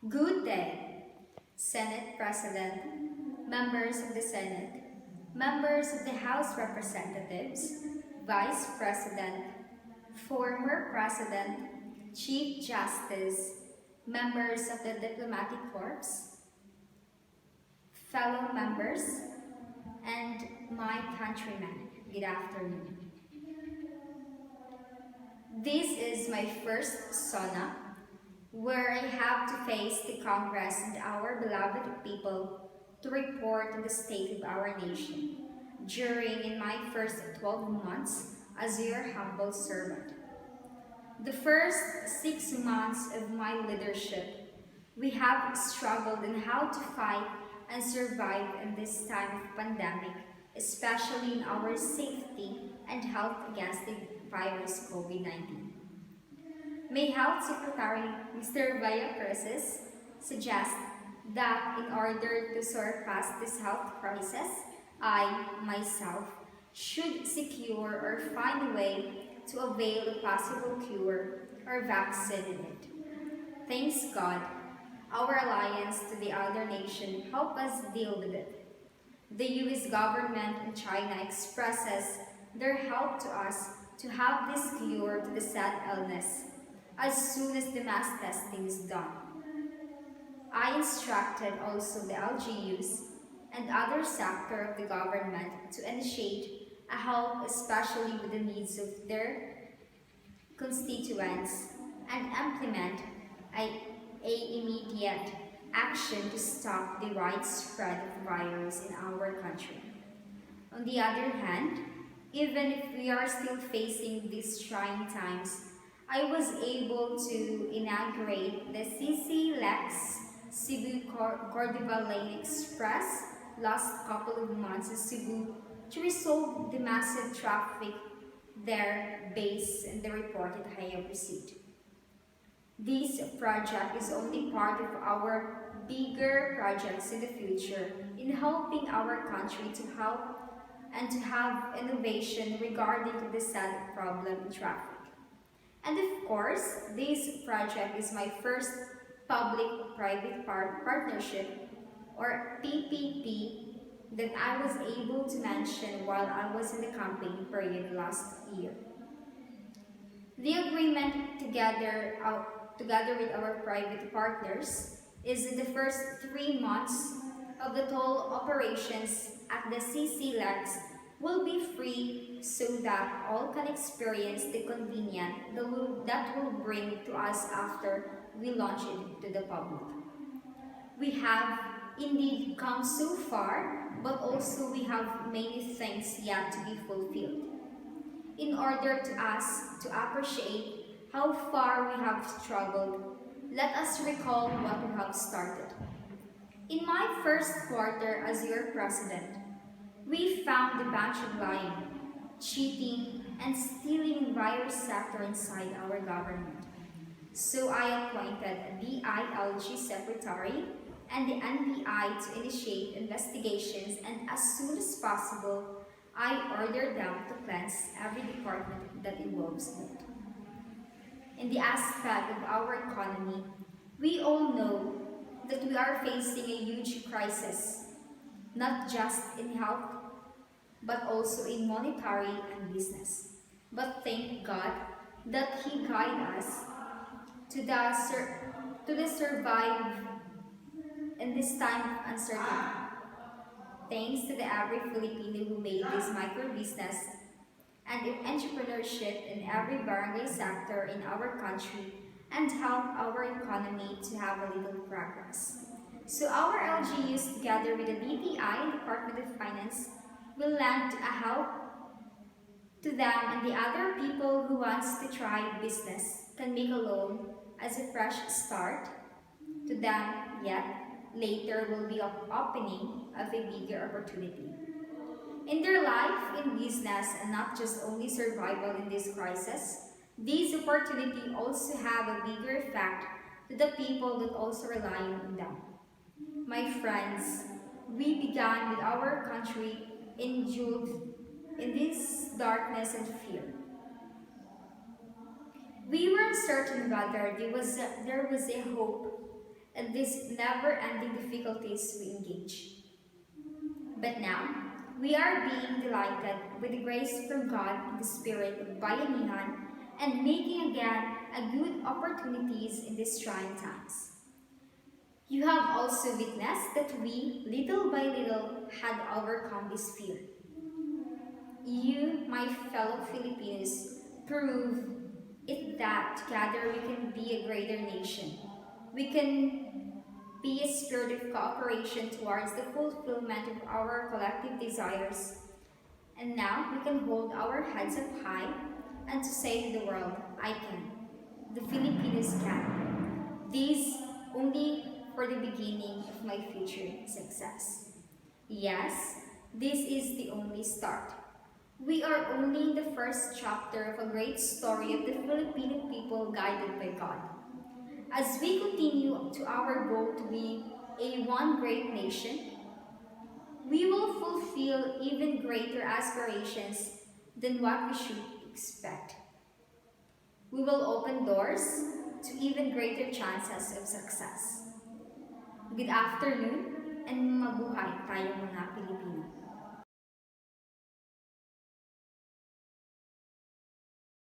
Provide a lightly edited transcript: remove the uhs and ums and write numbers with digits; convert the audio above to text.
Good day, Senate President, members of the Senate, members of the House of Representatives, Vice President, former President, Chief Justice, members of the Diplomatic Corps, fellow members, and my countrymen. Good afternoon. This is my first SONA where I have to face the Congress and our beloved people to report on the state of our nation during in my first 12 months as your humble servant. The first 6 months of my leadership, we have struggled in how to fight and survive in this time of pandemic, especially in our safety and health against the virus COVID-19. May Health Secretary Mr. Vallacruz suggest that in order to surpass this health crisis, I, myself, should secure or find a way to avail a possible cure or vaccine in it. Thanks God, our alliance to the other nation help us deal with it. The US government and China expresses their help to us to have this cure to the sad illness as soon as the mass testing is done. I instructed also the LGUs and other sector of the government to initiate a help especially with the needs of their constituents and implement a immediate action to stop the widespread of the virus in our country. On the other hand, even if we are still facing these trying times, I was able to inaugurate the CC Lex Cebu-Cordova Lane Express last couple of months in Cebu to resolve the massive traffic there based on the reported I have received. This project is only part of our bigger projects in the future in helping our country to help and to have innovation regarding to the sad problem in traffic. And of course, this project is my first public-private partnership or PPP that I was able to mention while I was in the campaign period last year. The agreement together with our private partners is in the first 3 months of the toll operations at the CC Lex will be free so that all can experience the convenience that will bring to us after we launch it to the public. We have indeed come so far, but also we have many things yet to be fulfilled. In order to us to appreciate how far we have struggled, let us recall what we have started. In my first quarter as your president, we found a bunch of lying, cheating, and stealing in various sectors inside our government. So I appointed a DILG secretary and the NBI to initiate investigations, and as soon as possible, I ordered them to cleanse every department that involves it. In the aspect of our economy, we all know that we are facing a huge crisis, not just in health, but also in monetary and business. But thank God that He guided us to the survive in this time of uncertainty. Thanks to the every Filipino who made this micro business and entrepreneurship in every barangay sector in our country and help our economy to have a little progress. So our LGUs together with the DTI and Department of Finance will lend a help to them, and the other people who wants to try business can make a loan as a fresh start to them, yet later will be an opening of a bigger opportunity. In their life, in business, and not just only survival in this crisis, these opportunities also have a bigger effect to the people that also rely on them. My friends, we began with our country in this darkness and fear. We were uncertain whether there was a hope and these never-ending difficulties we engage. But now, we are being delighted with the grace from God in the spirit of bayanihan and making again a good opportunities in these trying times. You have also witnessed that we, little by little, had overcome this fear. You, my fellow Filipinos, prove it that together we can be a greater nation. We can be a spirit of cooperation towards the fulfillment of our collective desires. And now we can hold our heads up high and to say to the world, I can. The Filipinos can. This only for the beginning of my future success. Yes, this is the only start. We are only in the first chapter of a great story of the Filipino people guided by God. As we continue to our goal to be a one great nation, we will fulfill even greater aspirations than what we should expect. We will open doors to even greater chances of success. Good afternoon and mabuhay.